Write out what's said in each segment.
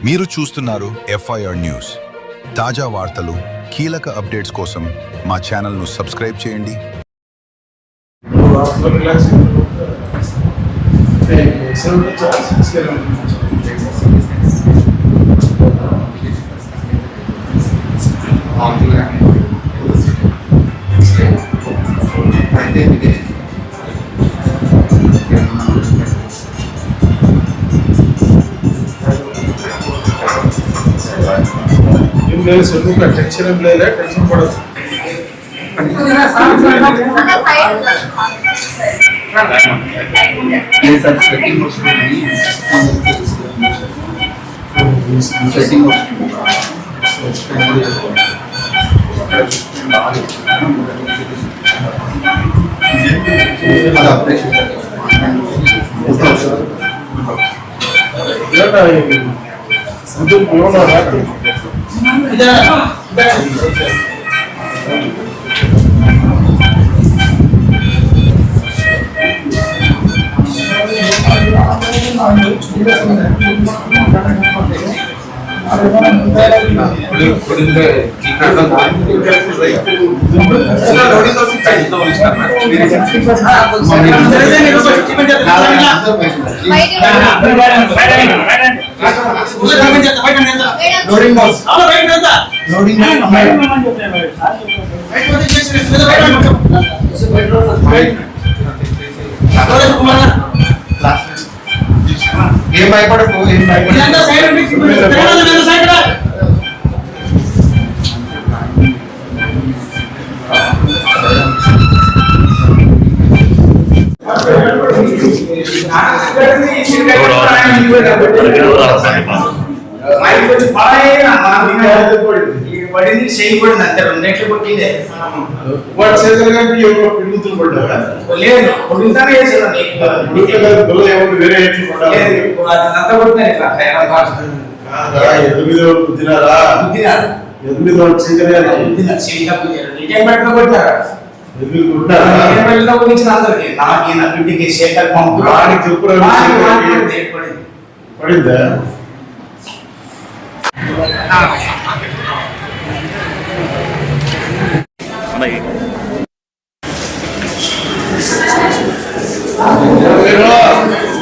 మీరు చూస్తున్నారు FIR news. తాజా వార్తలు, కీలక అప్డేట్స్ కోసం మా ఛానల్ను సబ్స్క్రైబ్ చేయండి. టెన్షన్ లేదా టెన్షన్ పడదు. ఏం భయపడకు, ఏం పడింది చేయబడింది అంతే. రెండేట్లు కొట్టిందే లేదు కొడుతానే అంతా పడిందా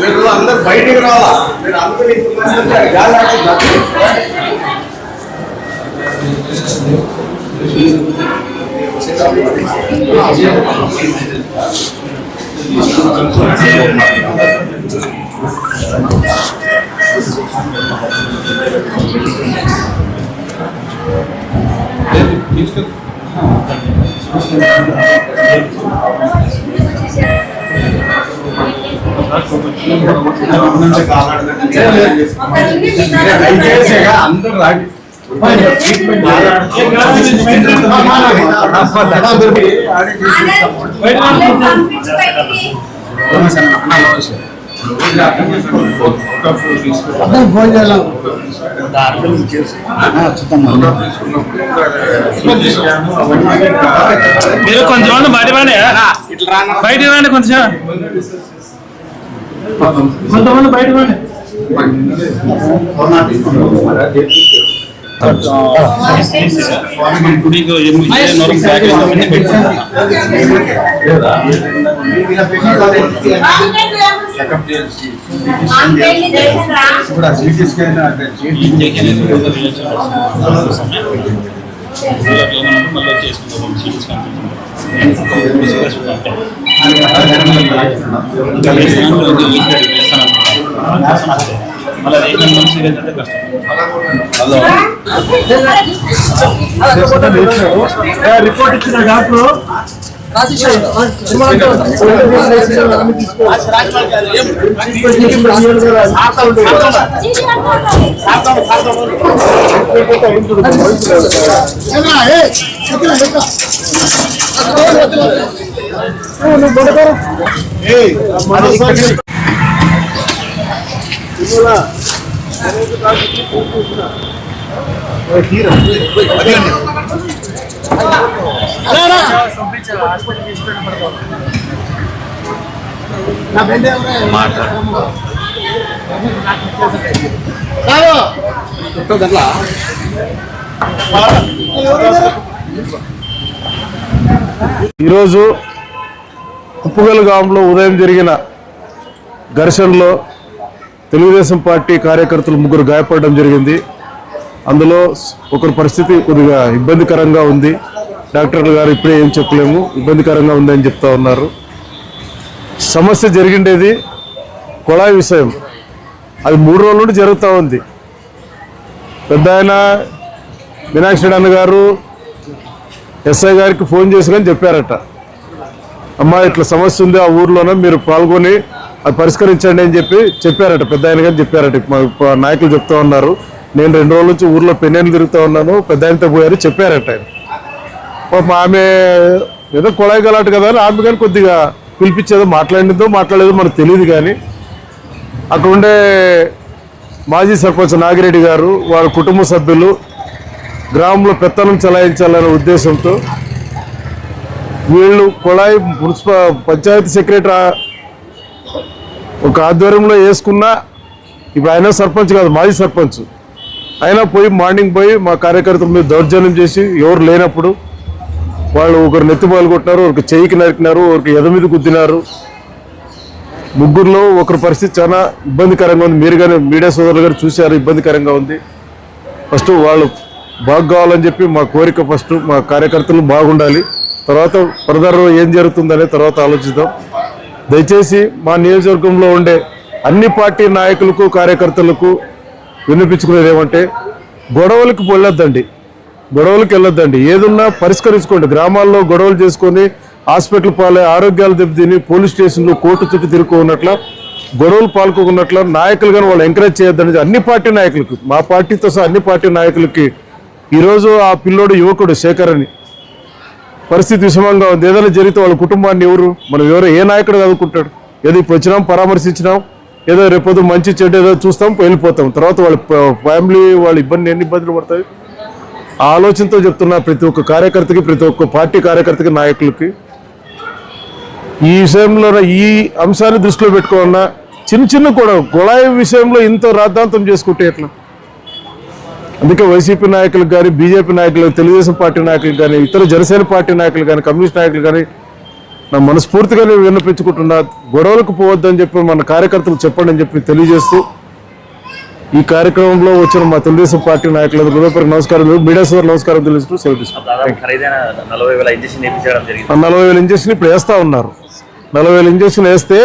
మీరు అందరు బయటికి రావాలా. మీరు అందరూ అందరూ రాగి మీరు కొంచెం బయట బయట రండి, కొంచెం కొంతమంది బయట రండి. రిపోర్ట్ ఇచ్చిన డాక్టర్ నా ఈరోజు ఉప్పుగల్ గ్రామంలో ఉదయం జరిగిన ఘర్షణలో తెలుగుదేశం పార్టీ కార్యకర్తలు 3 గాయపడడం జరిగింది. అందులో ఒకరి పరిస్థితి కొద్దిగా ఇబ్బందికరంగా ఉంది. డాక్టర్లు గారు ఇప్పుడే ఏం చెప్పలేము, ఇబ్బందికరంగా ఉందని చెప్తా ఉన్నారు. సమస్య జరిగిండేది కొళాయి విషయం. అది 3 రోజుల నుండి జరుగుతూ ఉంది. పెద్ద ఆయన మీనాక్షి అన్న గారు ఎస్ఐ గారికి ఫోన్ చేసి కానీ చెప్పారట, అమ్మా ఇట్లా సమస్య ఉంది ఆ ఊర్లోనే, మీరు పాల్గొని అది పరిష్కరించండి అని చెప్పారట. పెద్ద ఆయన కానీ చెప్పారట. మా నాయకులు చెప్తా ఉన్నారు, నేను 2 రోజుల నుంచి ఊర్లో పెన్నెలు తిరుగుతూ ఉన్నాను, పెద్ద ఆయనతో పోయారు చెప్పారట. ఆయన ఆమె ఏదో కొళాయి గలాటు కదా అని ఆమె కానీ కొద్దిగా పిలిపించేదో మాట్లాడలేదో మనకు తెలియదు. కానీ అక్కడ ఉండే మాజీ సర్పంచ్ నాగిరెడ్డి గారు వాళ్ళ కుటుంబ సభ్యులు గ్రామంలో పెత్తనం చలాయించాలనే ఉద్దేశంతో వీళ్ళు కొళాయి పంచాయతీ సెక్రటరీ ఒక ఆధ్వర్యంలో వేసుకున్నా, ఇప్పుడు ఆయన సర్పంచ్ కాదు మాజీ సర్పంచ్, అయినా మార్నింగ్ పోయి మా కార్యకర్తల మీద దౌర్జన్యం చేసి ఎవరు లేనప్పుడు వాళ్ళు ఒకరు నెత్తి పాల్గొట్టినారు, ఒకరికి చెయ్యికి నరికినారు, ఒకరికి ఎద మీద గుద్దినారు. 3లో ఒకరి పరిస్థితి చాలా ఇబ్బందికరంగా ఉంది. మీరు కానీ మీడియా సోదరులు గారు చూశారు, ఇబ్బందికరంగా ఉంది. ఫస్ట్ వాళ్ళు బాగా కావాలని చెప్పి మా కోరిక, ఫస్ట్ మా కార్యకర్తలు బాగుండాలి, తర్వాత ఫర్దర్ ఏం జరుగుతుందనే తర్వాత ఆలోచిద్దాం. దయచేసి మా నియోజకవర్గంలో ఉండే అన్ని పార్టీ నాయకులకు కార్యకర్తలకు వినిపించుకునేది ఏమంటే, గొడవలకు వెళ్ళొద్దండి, ఏదున్నా పరిష్కరించుకోండి. గ్రామాల్లో గొడవలు చేసుకొని హాస్పిటల్ పాలే, ఆరోగ్యాలు దెబ్బతిని పోలీస్ స్టేషన్లు కోర్టు చుట్టూ తిరుక్కున్నట్ల గొడవలు పాల్గొన్నట్ల నాయకులు కానీ వాళ్ళు ఎంకరేజ్ చేయొద్దని అన్ని పార్టీ నాయకులకు, మా పార్టీతో సహా అన్ని పార్టీ నాయకులకి. ఈరోజు ఆ పిల్లోడు యువకుడు శేఖర్ అని పరిస్థితి విషమంగా ఉంది. ఏదైనా జరిగితే వాళ్ళ కుటుంబాన్ని ఎవరు ఏ నాయకుడు చదువుకుంటాడు? ఏదో ఇప్పుడు వచ్చినాం, పరామర్శించినాం, ఏదో రేపొద్దు మంచి చెడు ఏదో చూస్తాం, వెళ్ళిపోతాం. తర్వాత వాళ్ళ ఫ్యామిలీ వాళ్ళ ఎన్ని ఇబ్బందులు పడతాయి? ఆ ఆలోచనతో చెప్తున్నా ప్రతి ఒక్క కార్యకర్తకి, ప్రతి ఒక్క పార్టీ కార్యకర్తకి, నాయకులకి ఈ విషయంలో ఈ అంశాన్ని దృష్టిలో పెట్టుకోవాలన్నా చిన్న కూడా కొళాయి విషయంలో ఇంత రాద్ధాంతం చేసుకుంటే ఎట్లా? అందుకే వైసీపీ నాయకులకు కానీ, బీజేపీ నాయకులకు, తెలుగుదేశం పార్టీ నాయకులకు కానీ, ఇతర జనసేన పార్టీ నాయకులు కానీ, కమ్యూనిస్ట్ నాయకులు కానీ నా మనస్ఫూర్తిగానే విన్నపించుకుంటున్నా, గొడవలకు పోవద్దని చెప్పి మన కార్యకర్తలు చెప్పండి అని చెప్పి తెలియజేస్తూ ఈ కార్యక్రమంలో వచ్చిన మా తెలుగుదేశం పార్టీ నాయకులకు హృదయపూర్వక నమస్కారం, మీడియా సోదరులకు నమస్కారం తెలుస్తూ సెలవు తీసుకుంటాం. 40,000 ఇంజక్షన్ ఇప్పుడు వేస్తూ ఉన్నారు. 40,000 ఇంజక్షన్ వేస్తే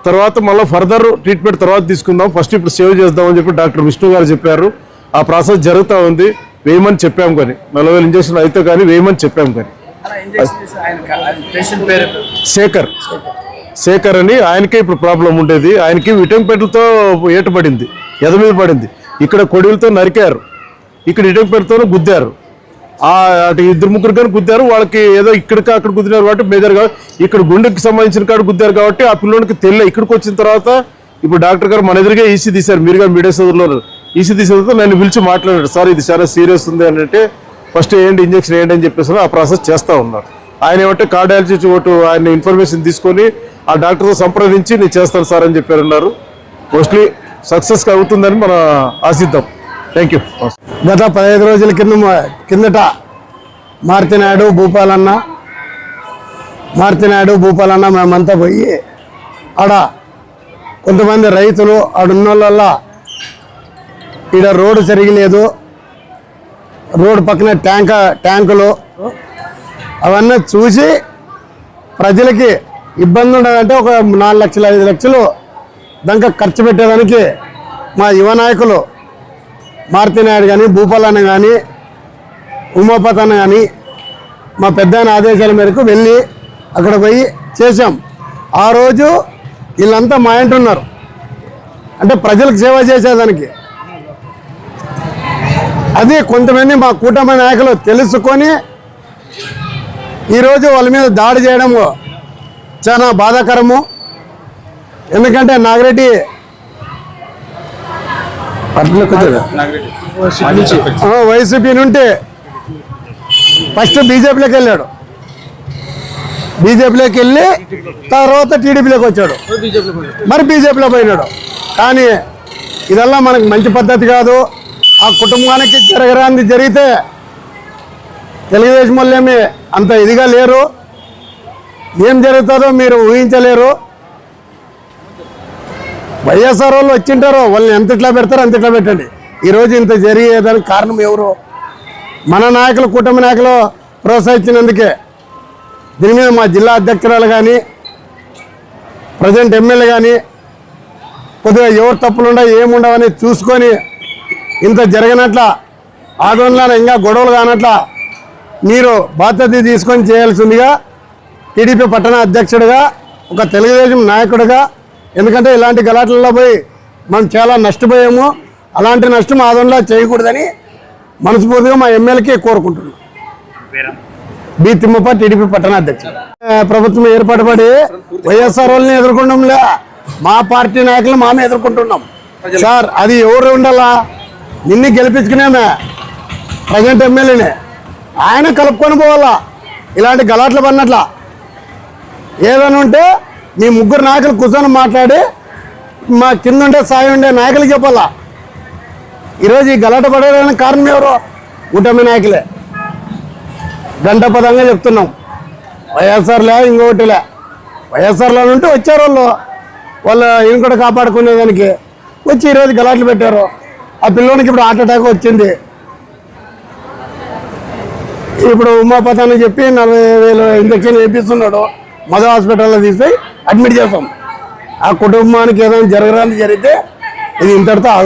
తర్వాత మళ్ళీ ఫర్దర్ ట్రీట్మెంట్ తర్వాత తీసుకుందాం, ఫస్ట్ ఇప్పుడు సేవ్ చేద్దామని చెప్పి డాక్టర్ విష్ణు గారు చెప్పారు. ఆ ప్రాసెస్ జరుగుతూ ఉంది. వేయమని చెప్పాము, కానీ 40,000 ఇంజక్షన్ అయితే కానీ వేయమని చెప్పాము. కానీ శేఖర్ అని ఆయనకే ఇప్పుడు ప్రాబ్లం ఉండేది. ఆయనకి విటంపెట్లతో ఏటపడింది, ఎద మీద పడింది. ఇక్కడ కొడిలతో నరికారు, ఇక్కడ ఇటంపెట్లతో గుద్దారు. అటు 2-3 కానీ గుద్దారు. వాళ్ళకి ఏదో ఇక్కడికి అక్కడ గుద్దినారు కాబట్టి మేజర్గా ఇక్కడ గుండెకి సంబంధించిన కాడ గుద్దారు కాబట్టి ఆ పిల్లోనికి ఇక్కడికి వచ్చిన తర్వాత ఇప్పుడు డాక్టర్ గారు మన ఎదురుగా ఈసీ తీశారు. మీరు కానీ మీడియా సోదరులు ఈసీ తీసిన తర్వాత నన్ను పిలిచి మాట్లాడారు, సార్ ఇది చాలా సీరియస్ ఉంది అని అంటే ఫస్ట్ ఇంజక్షన్ వేయండి అని చెప్పేసి ఆ ప్రాసెస్ చేస్తూ ఉన్నారు. ఆయన ఏమంటే కార్డియాలజీ ఒకటి ఆయన ఇన్ఫర్మేషన్ తీసుకొని ఆ డాక్టర్తో సంప్రదించి నేను చేస్తాను సార్ అని చెప్పారన్నారు. మోస్ట్లీ సక్సెస్ అవుతుందని మనం ఆశిద్దాం. Thank you. గత 15 రోజుల కిందట మారుతినాయుడు భూపాలన్న మేమంతా పోయి ఆడ కొంతమంది రైతులు ఆడున్నోళ్ళ ఈడ రోడ్డు సరిగలేదు, రోడ్డు పక్కన ట్యాంకులు అవన్నీ చూసి ప్రజలకి ఇబ్బంది ఉండదంటే ఒక 4 లక్షలు 5 లక్షలు దాకా ఖర్చు పెట్టేదానికి మా యువ నాయకులు మారుతినాయుడు కానీ, భూపాలన్న కానీ, ఉమాపతి అన్న కానీ మా పెద్దాయన ఆదేశాల మేరకు వెళ్ళి అక్కడ పోయి చేసాం. ఆ రోజు వీళ్ళంతా మా ఇంట ఉన్నారు, అంటే ప్రజలకు సేవ చేసేదానికి. అది కొంతమంది మా కూటమి నాయకులు తెలుసుకొని ఈరోజు వాళ్ళ మీద దాడి చేయడము చాలా బాధాకరము. ఎందుకంటే నాగిరెడ్డి వైసీపీ నుండి ఫస్ట్ బీజేపీలోకి వెళ్ళాడు, బీజేపీలోకి వెళ్ళి తర్వాత టీడీపీలోకి వచ్చాడు, మరి బీజేపీలో పోయినాడు. కానీ ఇదల్లా మనకు మంచి పద్ధతి కాదు. ఆ కుటుంబానికి జరగరాంది జరిగితే తెలుగుదేశం వాళ్ళేమి అంత ఇదిగా లేరు. ఏం జరుగుతుందో మీరు ఊహించలేరు. వైఎస్ఆర్ వాళ్ళు వచ్చింటారో వాళ్ళని ఎంత ఇట్లా పెడతారో అంత ఇట్లా పెట్టండి. ఈరోజు ఇంత జరిగేదానికి కారణం ఎవరు? మన నాయకులు, కూటమి నాయకులు ప్రోత్సహించినందుకే. దీని మీద మా జిల్లా అధ్యక్షురాలు కానీ, ప్రజెంట్ ఎమ్మెల్యే కానీ కొద్దిగా ఎవరు తప్పులుండో ఏముండవని చూసుకొని ఇంత జరగనట్ల, ఆందోళన ఇంకా గొడవలు కానట్ల మీరు బాధ్యత తీసుకొని చేయాల్సిందిగా టీడీపీ పట్టణ అధ్యక్షుడిగా, ఒక తెలుగుదేశం నాయకుడిగా. ఎందుకంటే ఇలాంటి గలాట్లలో పోయి మనం చాలా నష్టపోయాము. అలాంటి నష్టం ఆందోళన చేయకూడదని మనస్ఫూర్తిగా మా ఎమ్మెల్యేకి కోరుకుంటున్నాం. బి తిమ్మప్ప, టీడీపీ పట్టణ అధ్యక్షుడు. ప్రభుత్వం ఏర్పాటు పడి వైఎస్ఆర్ వాళ్ళని ఎదుర్కొంటాంలే, మా పార్టీ నాయకులు మామే ఎదుర్కొంటున్నాం సార్. అది ఎవరు ఉండాలా? నిన్ను గెలిపించుకునేమే ప్రజెంట్ ఎమ్మెల్యేనే, ఆయన కలుపుకొని పోవాలా. ఇలాంటి గలాట్లు పడినట్ల ఏదైనా ఉంటే మీ ముగ్గురు నాయకులు కూర్చొని మాట్లాడి మా కింద ఉండే సాయం ఉండే నాయకులు చెప్పాలా. ఈరోజు ఈ గలాట పడడానికి కారణం ఎవరు? కూటమి నాయకులే. గంటపదంగా చెప్తున్నాం. వైఎస్ఆర్లే ఇంకొకటిలే. వైఎస్ఆర్లో ఉంటే వచ్చారు వాళ్ళు ఇంకొకటి కాపాడుకునేదానికి వచ్చి ఈరోజు గలాట్లు పెట్టారు. ఆ పిల్లోనికి ఇప్పుడు హార్ట్ అటాక్ వచ్చింది. ఇప్పుడు ఉమాపతి అని చెప్పి 40,000 ఇంజక్షన్ వేపిస్తున్నాడు. మదర్ హాస్పిటల్లో తీసుకొని అడ్మిట్ చేస్తాం. ఆ కుటుంబానికి ఏదైనా జరగడానికి జరిగితే ఇది ఇంతటితో ఆగదు.